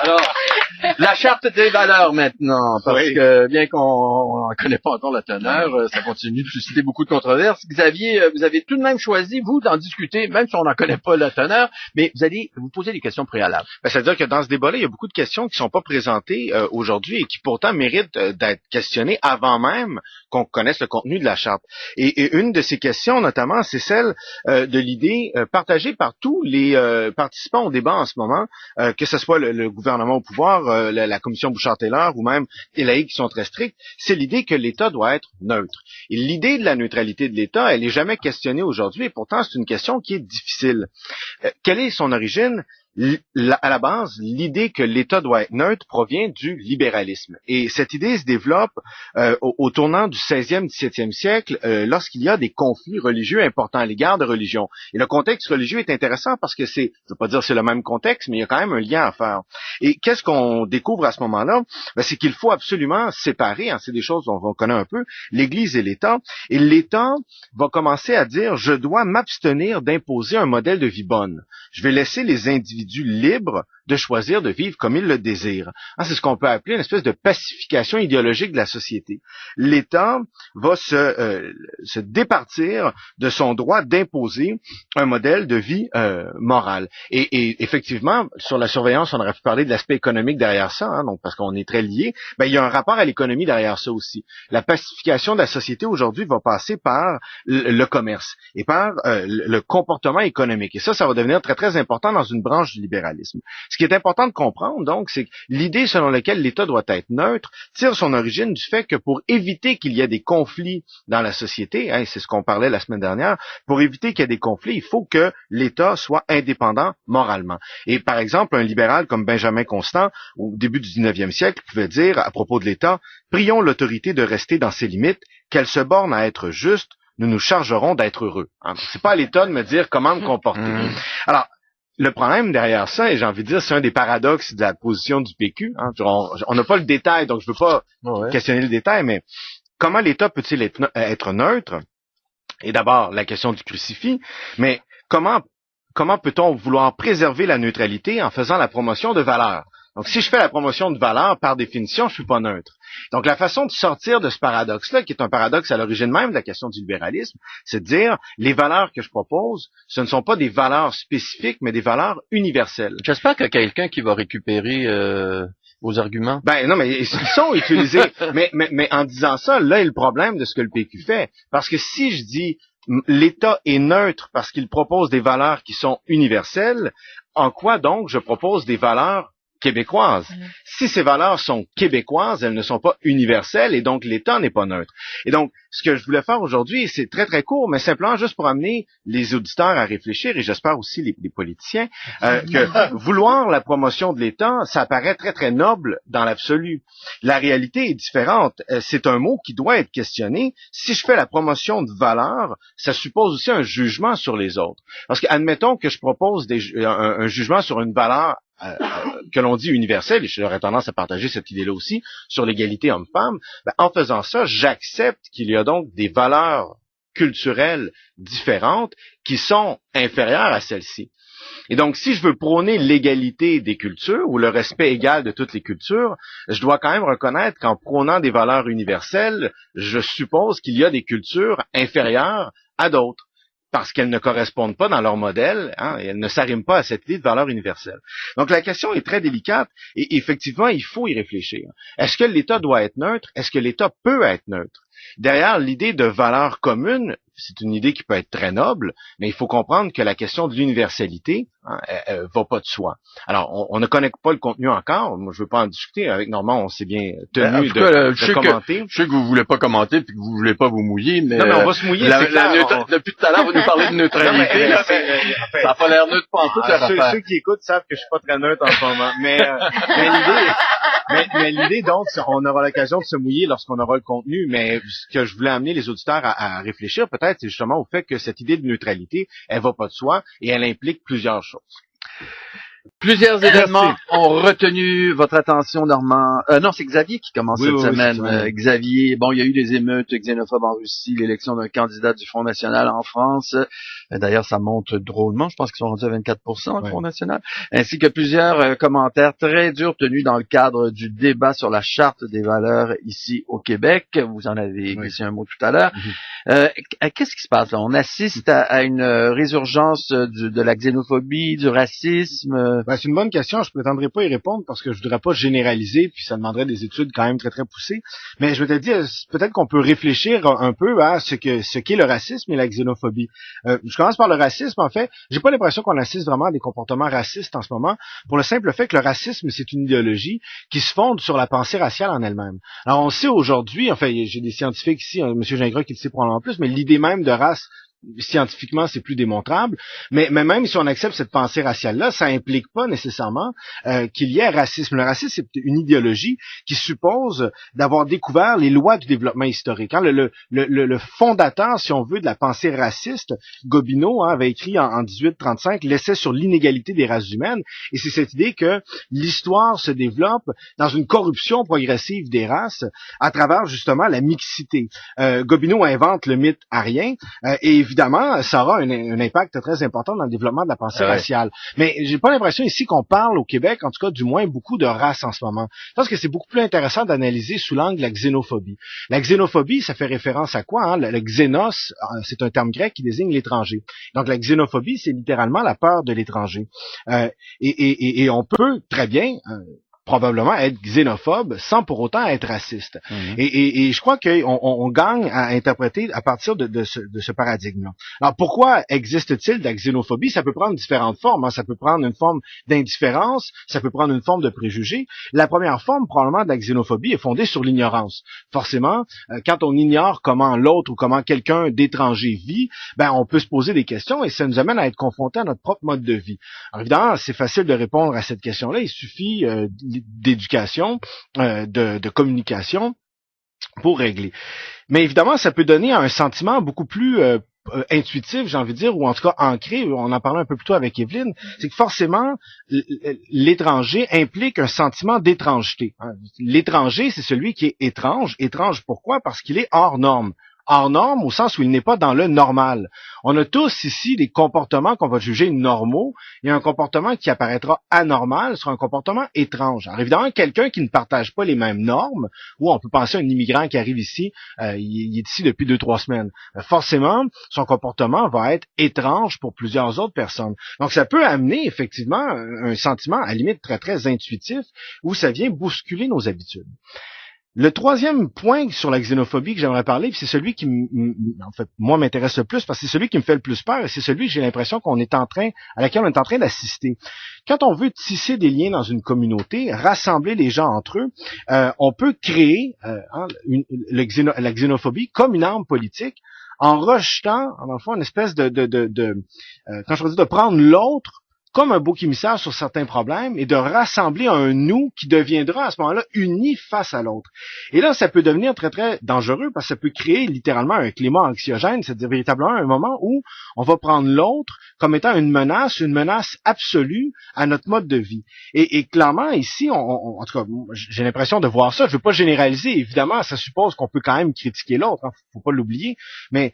Alors, la charte des valeurs maintenant, parce que bien qu'on ne connaît pas encore la teneur, ça continue de susciter beaucoup de controverses. Xavier, vous avez tout de même choisi, vous, d'en discuter, même si on n'en connaît pas la teneur, mais vous allez vous poser des questions préalables. C'est-à-dire que dans ce débat-là, il y a beaucoup de questions qui sont pas présentées aujourd'hui et qui pourtant méritent d'être questionnées avant même qu'on connaisse le contenu de la charte. Et une de ces questions, notamment, c'est celle de l'idée partagée par tous les participants au débat en ce moment, que ce soit le gouvernement au pouvoir, la commission Bouchard-Taylor ou même les laïcs qui sont très stricts, c'est l'idée que l'État doit être neutre. Et l'idée de la neutralité de l'État, elle n'est jamais questionnée aujourd'hui et pourtant c'est une question qui est difficile. Quelle est son origine? À la base, l'idée que l'État doit être neutre provient du libéralisme. Et cette idée se développe au tournant du 16e, 17e siècle, lorsqu'il y a des conflits religieux importants à l'égard de religions. Et le contexte religieux est intéressant parce que je ne veux pas dire que c'est le même contexte, mais il y a quand même un lien à faire. Et qu'est-ce qu'on découvre à ce moment-là? C'est qu'il faut absolument séparer, c'est des choses dont on connaît un peu, l'Église et l'État. Et l'État va commencer à dire, je dois m'abstenir d'imposer un modèle de vie bonne. Je vais laisser les individus libres de choisir de vivre comme ils le désirent. C'est ce qu'on peut appeler une espèce de pacification idéologique de la société. L'État va se départir de son droit d'imposer un modèle de vie morale. Et effectivement, sur la surveillance, on aurait pu parler de l'aspect économique derrière ça, donc parce qu'on est très liés. Il y a un rapport à l'économie derrière ça aussi. La pacification de la société aujourd'hui va passer par le commerce et par le comportement économique. Et ça va devenir très, très important dans une branche du libéralisme. Ce qui est important de comprendre, donc, c'est que l'idée selon laquelle l'État doit être neutre tire son origine du fait que pour éviter qu'il y ait des conflits dans la société, c'est ce qu'on parlait la semaine dernière, pour éviter qu'il y ait des conflits, il faut que l'État soit indépendant moralement. Et par exemple, un libéral comme Benjamin Constant, au début du 19e siècle, pouvait dire à propos de l'État, « Prions l'autorité de rester dans ses limites, qu'elle se borne à être juste, nous nous chargerons d'être heureux. » C'est pas à l'État de me dire comment me comporter. Alors, le problème derrière ça, et j'ai envie de dire, c'est un des paradoxes de la position du PQ. On n'a pas le détail, donc je ne veux pas questionner le détail, mais comment l'État peut-il être neutre? Et d'abord, la question du crucifix, mais comment peut-on vouloir préserver la neutralité en faisant la promotion de valeurs? Donc, si je fais la promotion de valeurs, par définition, je suis pas neutre. Donc, la façon de sortir de ce paradoxe-là, qui est un paradoxe à l'origine même de la question du libéralisme, c'est de dire, les valeurs que je propose, ce ne sont pas des valeurs spécifiques, mais des valeurs universelles. J'espère qu'il y a quelqu'un qui va récupérer vos arguments. Non, mais ils sont utilisés. mais en disant ça, là est le problème de ce que le PQ fait. Parce que si je dis, l'État est neutre parce qu'il propose des valeurs qui sont universelles, en quoi donc je propose des valeurs québécoises? Si ces valeurs sont québécoises, elles ne sont pas universelles et donc l'État n'est pas neutre. Et donc, ce que je voulais faire aujourd'hui, c'est très très court, mais simplement juste pour amener les auditeurs à réfléchir et j'espère aussi les politiciens, que vouloir la promotion de l'État, ça paraît très très noble dans l'absolu. La réalité est différente. C'est un mot qui doit être questionné. Si je fais la promotion de valeurs, ça suppose aussi un jugement sur les autres. Parce que, admettons que je propose un jugement sur une valeur que l'on dit universelle, et j'aurais tendance à partager cette idée-là aussi, sur l'égalité homme-femme, en faisant ça, j'accepte qu'il y a donc des valeurs culturelles différentes qui sont inférieures à celles-ci. Et donc, si je veux prôner l'égalité des cultures ou le respect égal de toutes les cultures, je dois quand même reconnaître qu'en prônant des valeurs universelles, je suppose qu'il y a des cultures inférieures à d'autres, parce qu'elles ne correspondent pas dans leur modèle, et elles ne s'arriment pas à cette idée de valeur universelle. Donc la question est très délicate, et effectivement, il faut y réfléchir. Est-ce que l'État doit être neutre? Est-ce que l'État peut être neutre? Derrière l'idée de valeur commune, c'est une idée qui peut être très noble, mais il faut comprendre que la question de l'universalité elle va pas de soi. Alors, on ne connaît pas le contenu encore. Moi, je veux pas en discuter. Avec Normand, on s'est bien tenu de commenter. Je sais que vous voulez pas commenter puis que vous voulez pas vous mouiller, mais... Non, mais on va se mouiller, c'est clair. Depuis tout à l'heure, vous nous parlez de neutralité. Ça n'a pas l'air neutre pas en tout. Ceux qui écoutent savent que je suis pas très neutre en ce moment. Mais l'idée, donc, on aura l'occasion de se mouiller lorsqu'on aura le contenu, mais ce que je voulais amener les auditeurs à réfléchir peut-être, c'est justement au fait que cette idée de neutralité, elle va pas de soi et elle implique plusieurs choses. Plusieurs événements ont retenu votre attention, Normand. Non, c'est Xavier qui commence cette semaine. Xavier, bon, il y a eu des émeutes xénophobes en Russie, l'élection d'un candidat du Front National en France. D'ailleurs, ça monte drôlement. Je pense qu'ils sont rendus à 24%, le Front National. Ainsi que plusieurs commentaires très durs tenus dans le cadre du débat sur la Charte des valeurs ici au Québec. Vous en avez glissé un mot tout à l'heure. Qu'est-ce qui se passe là? On assiste à une résurgence de la xénophobie, du racisme. C'est une bonne question. Je prétendrai pas y répondre parce que je voudrais pas généraliser, puis ça demanderait des études quand même très très poussées. Mais je vais te dire, peut-être qu'on peut réfléchir un peu à ce qu'est le racisme et la xénophobie. Je commence par le racisme. En fait, j'ai pas l'impression qu'on assiste vraiment à des comportements racistes en ce moment, pour le simple fait que le racisme c'est une idéologie qui se fonde sur la pensée raciale en elle-même. Alors on sait aujourd'hui, enfin j'ai des scientifiques ici, Monsieur Gingras qui le sait probablement plus, mais l'idée même de race, scientifiquement, c'est plus démontrable, mais même si on accepte cette pensée raciale-là, ça implique pas nécessairement qu'il y ait racisme. Le racisme, c'est une idéologie qui suppose d'avoir découvert les lois du développement historique. Le fondateur, si on veut, de la pensée raciste, Gobineau, avait écrit en 1835 l'essai sur l'inégalité des races humaines, et c'est cette idée que l'histoire se développe dans une corruption progressive des races à travers justement la mixité. Gobineau invente le mythe arien, et évidemment, ça aura un impact très important dans le développement de la pensée raciale. Mais j'ai pas l'impression ici qu'on parle au Québec, en tout cas du moins beaucoup de race en ce moment. Je pense que c'est beaucoup plus intéressant d'analyser sous l'angle de la xénophobie. La xénophobie, ça fait référence à quoi? Le xénos, c'est un terme grec qui désigne l'étranger. Donc la xénophobie, c'est littéralement la peur de l'étranger. Et on peut très bien probablement être xénophobe sans pour autant être raciste. Et je crois qu'on gagne à interpréter à partir de ce paradigme-là. Alors pourquoi existe-t-il de la xénophobie? Ça peut prendre différentes formes. Ça peut prendre une forme d'indifférence, ça peut prendre une forme de préjugé. La première forme probablement de la xénophobie est fondée sur l'ignorance. Forcément, quand on ignore comment l'autre ou comment quelqu'un d'étranger vit, on peut se poser des questions et ça nous amène à être confrontés à notre propre mode de vie. Alors évidemment, c'est facile de répondre à cette question-là. Il suffit d'éducation, de communication pour régler. Mais évidemment, ça peut donner un sentiment beaucoup plus intuitif, j'ai envie de dire, ou en tout cas ancré, on en parlait un peu plus tôt avec Evelyne, c'est que forcément, l'étranger implique un sentiment d'étrangeté. L'étranger, c'est celui qui est étrange. Étrange pourquoi? Parce qu'il est hors norme. Hors norme au sens où il n'est pas dans le normal. On a tous ici des comportements qu'on va juger normaux et un comportement qui apparaîtra anormal sera un comportement étrange. Alors évidemment, quelqu'un qui ne partage pas les mêmes normes, ou on peut penser à un immigrant qui arrive ici, il est ici depuis 2-3 semaines. Forcément, son comportement va être étrange pour plusieurs autres personnes. Donc ça peut amener effectivement un sentiment à la limite très très intuitif où ça vient bousculer nos habitudes. Le troisième point sur la xénophobie que j'aimerais parler, c'est celui qui, en fait, moi m'intéresse le plus parce que c'est celui qui me fait le plus peur et c'est celui que j'ai l'impression à laquelle on est en train d'assister. Quand on veut tisser des liens dans une communauté, rassembler les gens entre eux, on peut créer la xénophobie comme une arme politique en rejetant, en fond, une espèce quand je dis de prendre l'autre comme un bouc émissaire sur certains problèmes et de rassembler un nous qui deviendra à ce moment-là uni face à l'autre. Et là, ça peut devenir très, très dangereux parce que ça peut créer littéralement un climat anxiogène, c'est-à-dire véritablement un moment où on va prendre l'autre comme étant une menace absolue à notre mode de vie. Et clairement, ici, en tout cas, j'ai l'impression de voir ça. Je ne veux pas généraliser. Évidemment, ça suppose qu'on peut quand même critiquer l'autre, faut pas l'oublier. Mais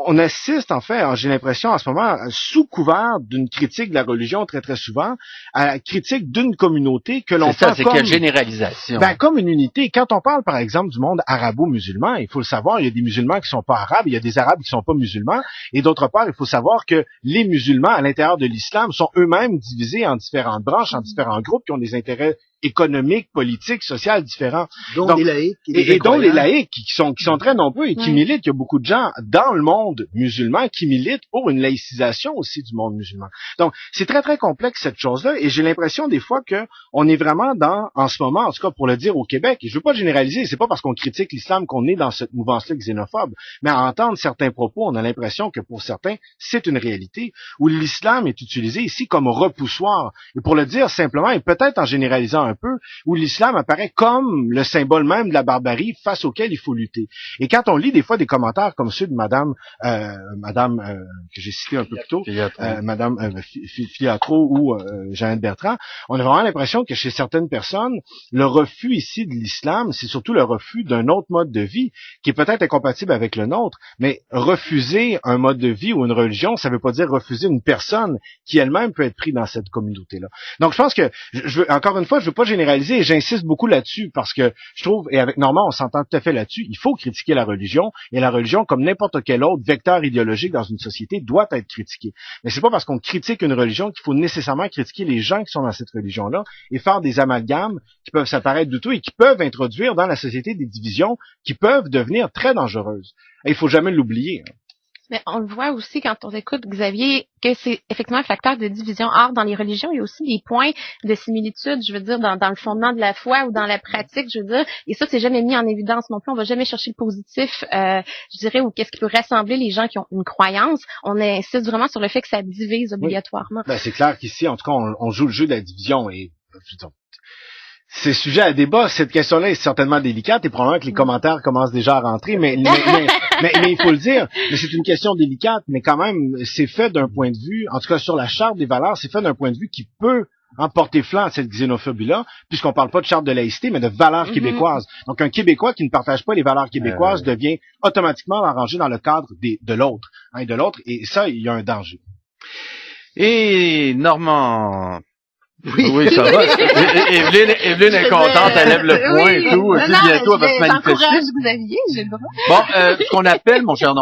on assiste, en fait, j'ai l'impression en ce moment, sous couvert d'une critique de la religion très très souvent, à la critique d'une communauté que l'on prend comme... quelle généralisation? Comme une unité. Quand on parle, par exemple, du monde arabo-musulman, il faut le savoir, il y a des musulmans qui sont pas arabes, il y a des arabes qui sont pas musulmans, et d'autre part, il faut savoir que les musulmans, à l'intérieur de l'islam, sont eux-mêmes divisés en différentes branches, en différents groupes qui ont des intérêts économiques, politiques, sociales différents. Donc les laïcs. Et dont les laïcs qui sont très nombreux et qui militent. Il y a beaucoup de gens dans le monde musulman qui militent pour une laïcisation aussi du monde musulman. Donc, c'est très, très complexe cette chose-là et j'ai l'impression des fois que on est vraiment en ce moment, en tout cas pour le dire au Québec, et je veux pas généraliser, c'est pas parce qu'on critique l'islam qu'on est dans cette mouvance-là xénophobe, mais à entendre certains propos, on a l'impression que pour certains, c'est une réalité où l'islam est utilisé ici comme repoussoir. Et pour le dire simplement, et peut-être en généralisant un peu, où l'islam apparaît comme le symbole même de la barbarie face auquel il faut lutter. Et quand on lit des fois des commentaires comme ceux de Madame que j'ai cité un peu plus tôt, Madame Filiatro ou Jeannette Bertrand, on a vraiment l'impression que chez certaines personnes, le refus ici de l'islam, c'est surtout le refus d'un autre mode de vie qui est peut-être incompatible avec le nôtre, mais refuser un mode de vie ou une religion, ça veut pas dire refuser une personne qui elle-même peut être prise dans cette communauté-là. Donc je pense que, encore une fois, je veux pas généraliser et j'insiste beaucoup là-dessus parce que je trouve, et avec Normand, on s'entend tout à fait là-dessus, il faut critiquer la religion et la religion, comme n'importe quel autre vecteur idéologique dans une société, doit être critiquée. Mais c'est pas parce qu'on critique une religion qu'il faut nécessairement critiquer les gens qui sont dans cette religion-là et faire des amalgames qui peuvent s'apparaître douteux et qui peuvent introduire dans la société des divisions qui peuvent devenir très dangereuses. Et il faut jamais l'oublier. Mais on le voit aussi quand on écoute Xavier que c'est effectivement un facteur de division. Or, dans les religions, il y a aussi des points de similitude, je veux dire, dans le fondement de la foi ou dans la pratique, je veux dire. Et ça, c'est jamais mis en évidence non plus. On va jamais chercher le positif, je dirais, ou qu'est-ce qui peut rassembler les gens qui ont une croyance. On insiste vraiment sur le fait que ça divise obligatoirement. Ben, c'est clair qu'ici, en tout cas, on joue le jeu de la division et c'est sujet à débat. Cette question-là est certainement délicate et probablement que les commentaires commencent déjà à rentrer, mais il faut le dire, mais c'est une question délicate, mais quand même, c'est fait d'un point de vue, en tout cas sur la charte des valeurs, c'est fait d'un point de vue qui peut porter flanc à cette xénophobie-là, puisqu'on parle pas de charte de laïcité, mais de valeurs québécoises. Donc un Québécois qui ne partage pas les valeurs québécoises devient automatiquement rangé dans le cadre de l'autre, et ça, il y a un danger. Et Normand... Oui, ça va. Evelyne est contente, elle lève le poing et tout. Bientôt, elle va se manifester. J'encourage Xavier, j'ai le droit. Bon, ce qu'on appelle, mon cher Normand,